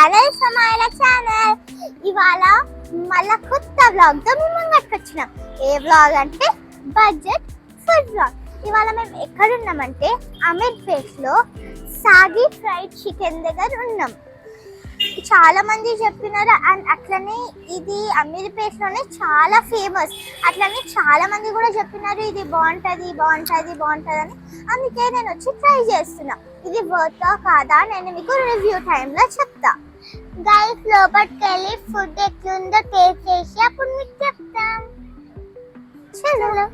Channel సమాయల channel. ఇవాళ మళ్ళా కొత్త వ్లాగ్ తో మేము ముంగట్కి వచ్చినాం. ఏ వ్లాగ్ అంటే బడ్జెట్ ఫుడ్ వ్లాగ్. ఇవాళ మేము ఎక్కడున్నామంటే అమీర్పేట్ లో సాగి ఫ్రైడ్ చికెన్ దగ్గర ఉన్నాం. చాలా మంది చెప్పినారు అండ్ అట్లనే ఇది అమీర్పేట్ లోనే చాలా ఫేమస్. అట్లనే చాలా మంది కూడా చెప్పినారు ఇది బాగుంటది బాగుంటది బాగుంటది అని. అందుకే నేను వచ్చి ట్రై చేస్తున్నా. ఇది వర్త్ కాదా నేను మీకు రివ్యూ టైంలో చెప్తా. గైస్ లోపలికి వెళ్ళి ఫుడ్ ఎట్లుందో టేస్ట్ చేసి అప్పుడు మీకు చెప్తాం. చలో.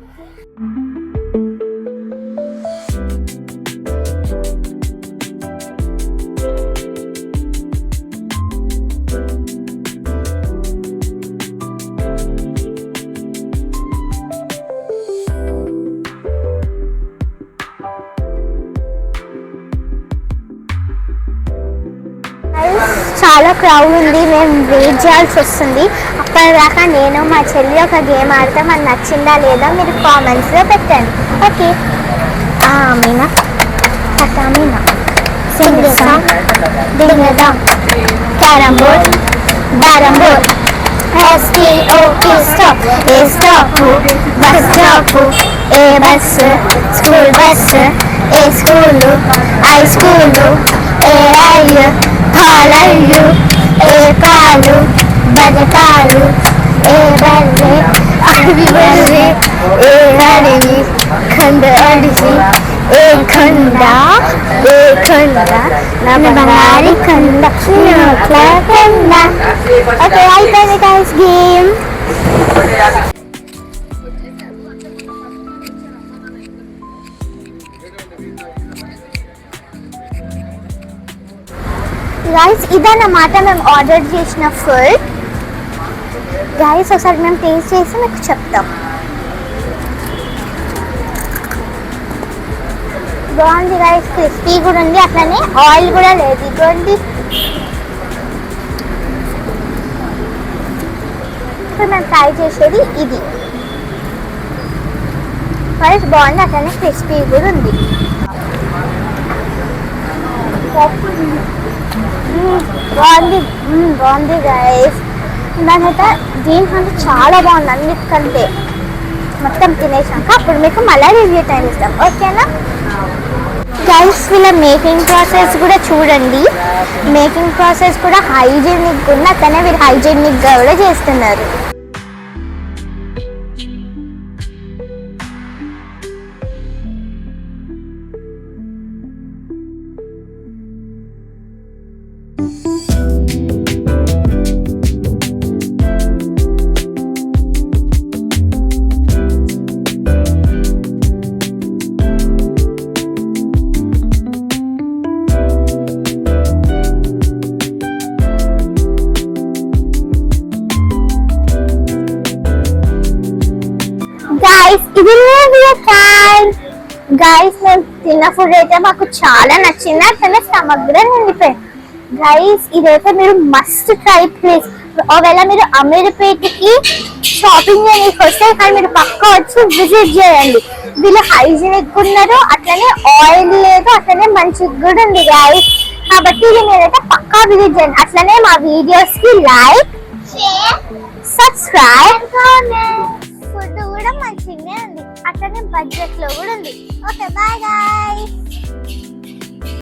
చాలా క్రౌడ్ ఉంది, మేము వెయిట్ చేయాల్సి వస్తుంది. అప్పటిదాకా నేను మా చెల్లి ఒక గేమ్ ఆడతాం. అది నచ్చిందా లేదా మీరు కామెంట్స్లో పెట్టండి. ఓకే మీనా కథా మీనా సింగేసా డింగదా క్యారమ్ బోర్డ్ బ్యారమ్ బోర్డ్ STOP స్టాప్ ఏ స్టాప్ బస్ స్టాప్ ఏ బస్ స్కూల్ బస్ ఏ స్కూల్ ఐ స్కూల్ ఏ రైలు కాలళ్ళు ఏ పాలు బజకాలు ఏ బర్రె అడవి బర్రె ఏ అడవి ఖండ అడిసి ఏ ఖండ నా బంగారి ఖండ నోట్ల ఖండ. ఓకే అయిపోయింది గైస్ గేమ్. గైస్ ఇదన్నమాట మేము ఆర్డర్ చేసిన ఫుడ్. గైస్ ఒకసారి మేము టేస్ట్ చేసి మీకు చెప్తాం. బాగుంది గైస్, క్రిస్పీ కూడా ఉంది, అట్లనే ఆయిల్ కూడా లేదు. ఇటువంటి ఇప్పుడు మేము ట్రై చేసేది ఇది. గైస్ బాగుంది, అట్లనే క్రిస్పీ కూడా ఉంది. బాగుంది గైస్. దానికైతే దీనికంటే చాలా బాగుంది అన్నిటికంటే. మొత్తం తినేసాక అప్పుడు మీకు మళ్ళీ రివ్యూ టైం ఇస్తాం, ఓకేనా గైస్. వీళ్ళ మేకింగ్ ప్రాసెస్ కూడా చూడండి. మేకింగ్ ప్రాసెస్ కూడా హైజీనిక్ ఉంది, అట్లనే వీళ్ళు హైజీనిక్గా కూడా చేస్తున్నారు. ఇది రివ్యూ టైం. గైస్ మేము తిన్న ఫుడ్ అయితే మాకు చాలా నచ్చింది, అట్లనే స్టమక్ కూడా నిండిపోయింది. గైస్ ఇదైతే మీరు మస్ట్ ట్రై ప్లీజ్. ఒకవేళ మీరు అమీర్పేట్కి షాపింగ్ చేయడానికి వస్తే కానీ మీరు పక్కా వచ్చి విజిట్ చేయండి. వీళ్ళు హైజీనిక్ ఉన్నారు, అట్లనే ఆయిల్ లేదు, అట్లనే మంచిగా కూడా ఉంది గైస్. కాబట్టి ఇది మీరైతే పక్కా విజిట్ చేయండి. అట్లనే మా వీడియోస్ కి లైక్ షేర్ సబ్స్క్రైబ్. ఫుడ్ కూడా మంచిగానే ఉంది, అట్లనే బడ్జెట్ లో కూడా ఉంది. Okay bye guys.